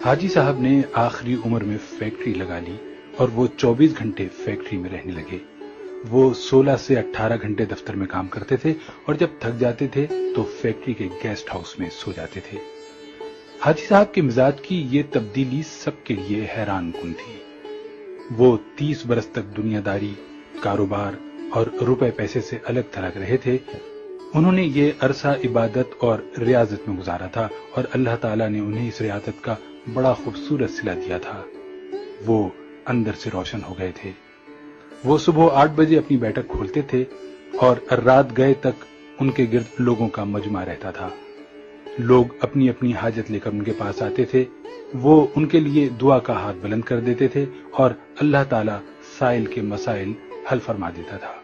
हाजी साहब ने आखिरी उम्र में फैक्ट्री लगा ली और वो 24 घंटे फैक्ट्री में रहने लगे। वो 16 से 18 घंटे दफ्तर में काम करते थे और जब थक जाते थे तो फैक्ट्री के गेस्ट हाउस में सो जाते थे। हाजी साहब के मिजाज की ये तब्दीली सबके लिए हैरान कुन थी। वो 30 बरस तक दुनियादारी, कारोबार और रुपए पैसे से अलग थलग रहे थे। उन्होंने ये अरसा इबादत और रियाजत में गुजारा था और अल्लाह ताला ने उन्हें इस रियाजत का बड़ा खूबसूरत सिला दिया था। वो अंदर से रोशन हो गए थे। वो सुबह 8 बजे अपनी बैठक खोलते थे और रात गए तक उनके गिर्द लोगों का मजमा रहता था। लोग अपनी अपनी हाजत लेकर उनके पास आते थे। वो उनके लिए दुआ का हाथ बुलंद कर देते थे और अल्लाह ताला साइल के मसाइल हल फरमा देता था।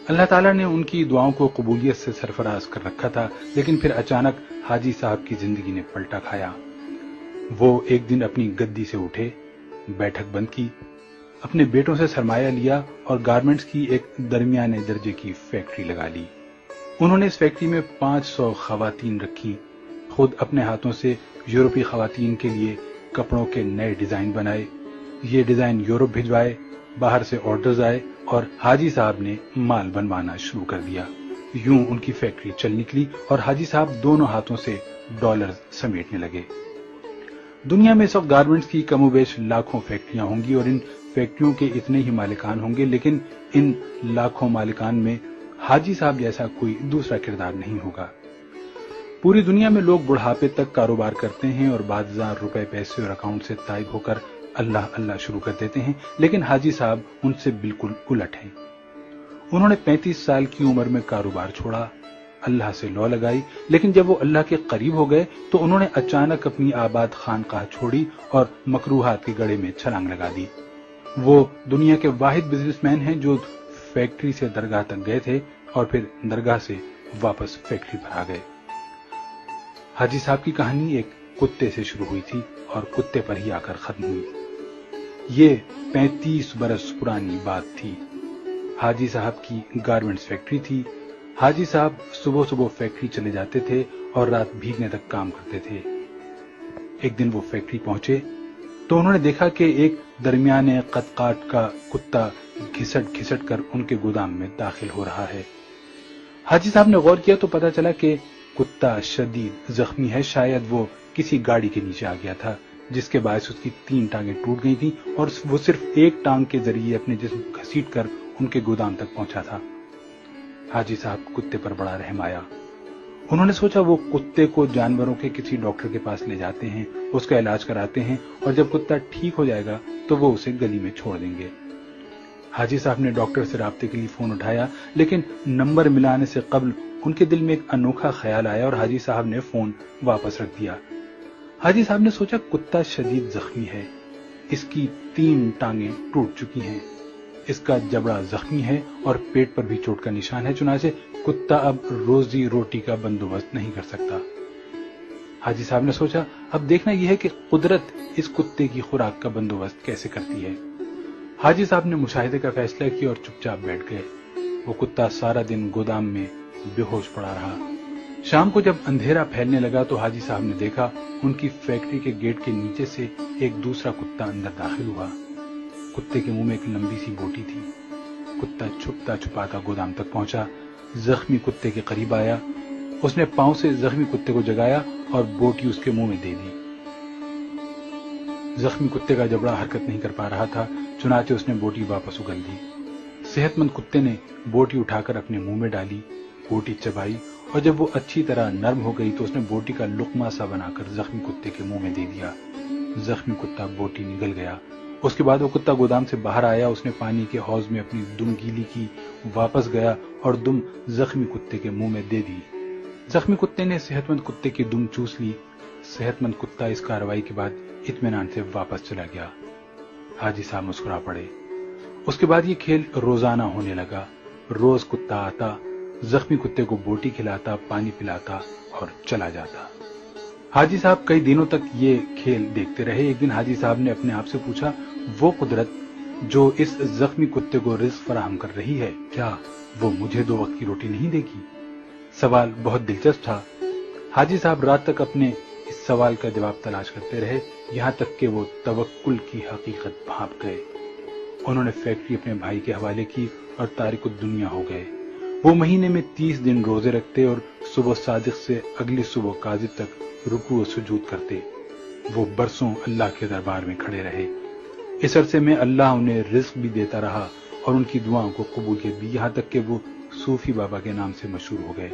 अल्लाह ताला ने उनकी दुआओं को कबूलियत से सरफराज कर रखा था, लेकिन फिर अचानक हाजी साहब की जिंदगी ने पलटा खाया। वो एक दिन अपनी गद्दी से उठे, बैठक बंद की, अपने बेटों से सरमाया लिया और गारमेंट्स की एक दरमियाने दर्जे की फैक्ट्री लगा ली। उन्होंने इस फैक्ट्री में 500 खवातीन रखी। खुद अपने हाथों से यूरोपीय खवातीन के लिए कपड़ों के नए डिजाइन बनाए। ये डिजाइन यूरोप भिजवाए, बाहर से ऑर्डर्स आए और हाजी साहब ने माल बनवाना शुरू कर दिया। यूं उनकी फैक्ट्री चल निकली और हाजी साहब दोनों हाथों से डॉलर समेटने लगे। दुनिया में इस वक्त गारमेंट्स की कमोबेश लाखों फैक्ट्रियां होंगी और इन फैक्ट्रियों के इतने ही मालिकान होंगे, लेकिन इन लाखों मालिकान में हाजी साहब जैसा कोई दूसरा किरदार नहीं होगा। पूरी दुनिया में लोग बुढ़ापे तक कारोबार करते हैं और बाद हजार रुपए पैसे और अकाउंट से ताइब होकर अल्लाह अल्लाह शुरू कर देते हैं, लेकिन हाजी साहब उनसे बिल्कुल उलट हैं। उन्होंने 35 साल की उम्र में कारोबार छोड़ा, अल्लाह से लौ लगाई, लेकिन जब वो अल्लाह के करीब हो गए तो उन्होंने अचानक अपनी आबाद खानकाह छोड़ी और मकरूहात के गड़े में छलांग लगा दी। वो दुनिया के वाहिद बिजनेसमैन हैं जो फैक्ट्री से दरगाह तक गए थे और फिर दरगाह से वापस फैक्ट्री पर आ गए। हाजी साहब की कहानी एक कुत्ते से शुरू हुई थी और कुत्ते पर ही आकर खत्म हुई। ये 35 बरस पुरानी बात थी। हाजी साहब की गारमेंट्स फैक्ट्री थी। हाजी साहब सुबह सुबह फैक्ट्री चले जाते थे और रात भीगने तक काम करते थे। एक दिन वो फैक्ट्री पहुंचे तो उन्होंने देखा कि एक दरमियाने कद-काट का कुत्ता घिसट घिसट कर उनके गोदाम में दाखिल हो रहा है। हाजी साहब ने गौर किया तो पता चला कि कुत्ता शदीद जख्मी है। शायद वो किसी गाड़ी के नीचे आ गया था, जिसके बायस उसकी 3 टांगें टूट गई थी और वो सिर्फ एक टांग के जरिए अपने जिस्म घसीट कर उनके गोदाम तक पहुंचा था। हाजी साहब कुत्ते पर बड़ा रहम आया। उन्होंने सोचा वो कुत्ते को जानवरों के किसी डॉक्टर के पास ले जाते हैं, उसका इलाज कराते हैं और जब कुत्ता ठीक हो जाएगा तो वो उसे गली में छोड़ देंगे। हाजी साहब ने डॉक्टर से राब्ते के लिए फोन उठाया, लेकिन नंबर मिलाने से कबल उनके दिल में एक अनोखा ख्याल आया और हाजी साहब ने फोन वापस रख दिया। हाजी साहब ने सोचा कुत्ता शदीद जख्मी है, इसकी 3 टांगें टूट चुकी हैं, इसका जबड़ा जख्मी है और पेट पर भी चोट का निशान है, चुनाचे कुत्ता अब रोजी रोटी का बंदोबस्त नहीं कर सकता। हाजी साहब ने सोचा अब देखना यह है कि कुदरत इस कुत्ते की खुराक का बंदोबस्त कैसे करती है। हाजी साहब ने मुशाहिदे का फैसला किया और चुपचाप बैठ गए। वो कुत्ता सारा दिन गोदाम में बेहोश पड़ा रहा। शाम को जब अंधेरा फैलने लगा तो हाजी साहब ने देखा उनकी फैक्ट्री के गेट के नीचे से एक दूसरा कुत्ता अंदर दाखिल हुआ। कुत्ते के मुंह में एक लंबी सी बोटी थी। कुत्ता छुपता छुपाता गोदाम तक पहुंचा, जख्मी कुत्ते के करीब आया, उसने पांव से जख्मी कुत्ते को जगाया और बोटी उसके मुंह में दे दी। जख्मी कुत्ते का जबड़ा हरकत नहीं कर पा रहा था, चुनाचे उसने बोटी वापस उगल दी। सेहतमंद कुत्ते ने बोटी उठाकर अपने मुंह में डाली, बोटी चबाई और जब वो अच्छी तरह नरम हो गई तो उसने बोटी का लुकमा सा बनाकर जख्मी कुत्ते के मुंह में दे दिया। जख्मी कुत्ता बोटी निगल गया। उसके बाद वो कुत्ता गोदाम से बाहर आया, उसने पानी के हौज में अपनी दुम गीली की, वापस गया और दुम जख्मी कुत्ते के मुंह में दे दी। जख्मी कुत्ते ने सेहतमंद कुत्ते की दुम चूस ली। सेहतमंद कुत्ता इस कार्रवाई के बाद इत्मीनान से वापस चला गया। हाजी साहब मुस्कुरा पड़े। उसके बाद ये खेल रोजाना होने लगा। रोज कुत्ता आता, जख्मी कुत्ते को बोटी खिलाता, पानी पिलाता और चला जाता। हाजी साहब कई दिनों तक ये खेल देखते रहे। एक दिन हाजी साहब ने अपने आप से पूछा, वो कुदरत जो इस जख्मी कुत्ते को रिज़्क फराहम कर रही है, क्या वो मुझे 2 वक्त की रोटी नहीं देगी? सवाल बहुत दिलचस्प था। हाजी साहब रात तक अपने اس سوال کا جواب تلاش کرتے رہے یہاں تک کہ وہ توکل کی حقیقت بھانپ گئے۔ انہوں نے فیکٹری اپنے بھائی کے حوالے کی اور تارک الدنیا ہو گئے۔ وہ مہینے میں 30 دن روزے رکھتے اور صبح صادق سے اگلی صبح کاذب تک رکوع و سجود کرتے۔ وہ برسوں اللہ کے دربار میں کھڑے رہے۔ اس عرصے میں اللہ انہیں رزق بھی دیتا رہا اور ان کی دعاؤں کو قبولیت بھی، یہاں تک کہ وہ صوفی بابا کے نام سے مشہور ہو گئے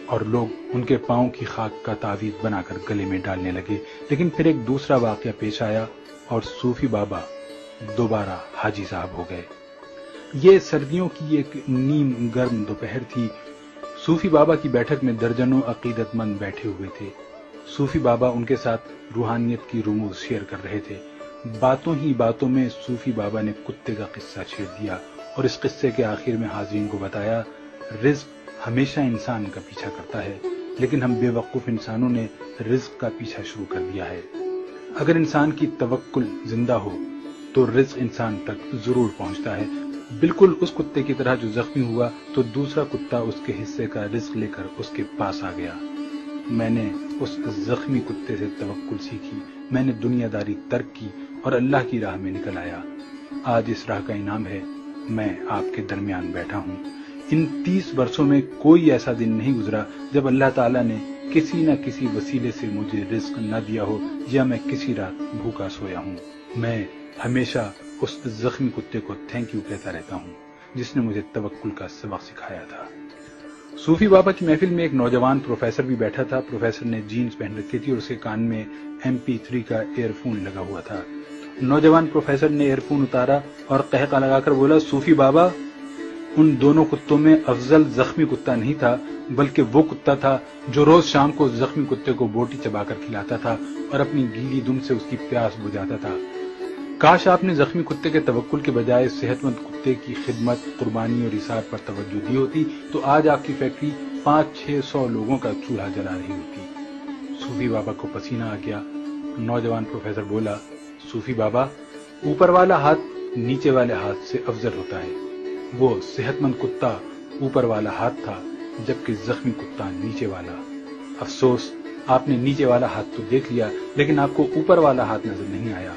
اور لوگ ان کے پاؤں کی خاک کا تعویذ بنا کر گلے میں ڈالنے لگے۔ لیکن پھر ایک دوسرا واقعہ پیش آیا اور صوفی بابا دوبارہ حاجی صاحب ہو گئے۔ یہ سردیوں کی ایک نیم گرم دوپہر تھی۔ صوفی بابا کی بیٹھک میں درجنوں عقیدت مند بیٹھے ہوئے تھے۔ صوفی بابا ان کے ساتھ روحانیت کی رموز شیئر کر رہے تھے۔ باتوں ہی باتوں میں صوفی بابا نے کتے کا قصہ چھیڑ دیا اور اس قصے کے آخر میں حاضرین کو بتایا، رزق ہمیشہ انسان کا پیچھا کرتا ہے، لیکن ہم بے وقوف انسانوں نے رزق کا پیچھا شروع کر دیا ہے۔ اگر انسان کی توکل زندہ ہو تو رزق انسان تک ضرور پہنچتا ہے، بالکل اس کتے کی طرح جو زخمی ہوا تو دوسرا کتا اس کے حصے کا رزق لے کر اس کے پاس آ گیا۔ میں نے اس زخمی کتے سے توکل سیکھی، میں نے دنیا داری ترک کی اور اللہ کی راہ میں نکل آیا۔ آج اس راہ کا انعام ہے، میں آپ کے درمیان بیٹھا ہوں۔ ان 30 برسوں میں کوئی ایسا دن نہیں گزرا جب اللہ تعالیٰ نے کسی نہ کسی وسیلے سے مجھے رزق نہ دیا ہو یا میں کسی رات بھوکا سویا ہوں۔ میں ہمیشہ اس زخمی کتے کو تھینک یو کہتا رہتا ہوں جس نے مجھے توکل کا سبق سکھایا تھا۔ صوفی بابا کی محفل میں ایک نوجوان پروفیسر بھی بیٹھا تھا۔ پروفیسر نے جینز پہن رکھی تھی اور اس کے کان میں MP3 کا ایئر فون لگا ہوا تھا۔ نوجوان پروفیسر نے ایئر فون اتارا اور قہقہ لگا کر بولا، صوفی بابا، ان دونوں کتوں میں افضل زخمی کتا نہیں تھا، بلکہ وہ کتا تھا جو روز شام کو زخمی کتے کو بوٹی چبا کر کھلاتا تھا اور اپنی گیلی دم سے اس کی پیاس بجھاتا تھا۔ کاش آپ نے زخمی کتے کے توکل کے بجائے صحت مند کتے کی خدمت، قربانی اور ایثار پر توجہ دی ہوتی تو آج آپ کی فیکٹری 500-600 لوگوں کا چولہا جلا رہی ہوتی۔ صوفی بابا کو پسینہ آ گیا۔ نوجوان پروفیسر بولا، صوفی بابا، اوپر والا ہاتھ نیچے والے ہاتھ سے افضل ہوتا ہے۔ وہ صحت مند کتا اوپر والا ہاتھ تھا جبکہ زخمی کتا نیچے والا۔ افسوس، آپ نے نیچے والا ہاتھ تو دیکھ لیا لیکن آپ کو اوپر والا ہاتھ نظر نہیں آیا۔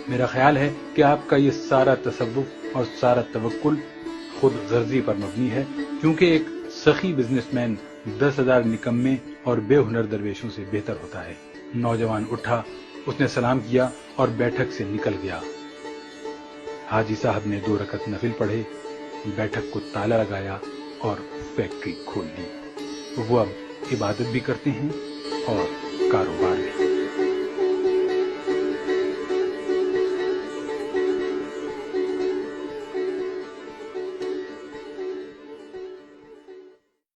میرا خیال ہے کہ آپ کا یہ سارا تصوف اور سارا توکل خود غرضی پر مبنی ہے، کیونکہ ایک سخی بزنس مین 10,000 نکمے اور بے ہنر درویشوں سے بہتر ہوتا ہے۔ نوجوان اٹھا، اس نے سلام کیا اور بیٹھک سے نکل گیا۔ حاجی صاحب نے 2 رکعت نفل پڑھے، بیٹھک کو تالا لگایا اور فیکٹری کھول لی۔ وہ اب عبادت بھی کرتے ہیں اور کاروبار بھی۔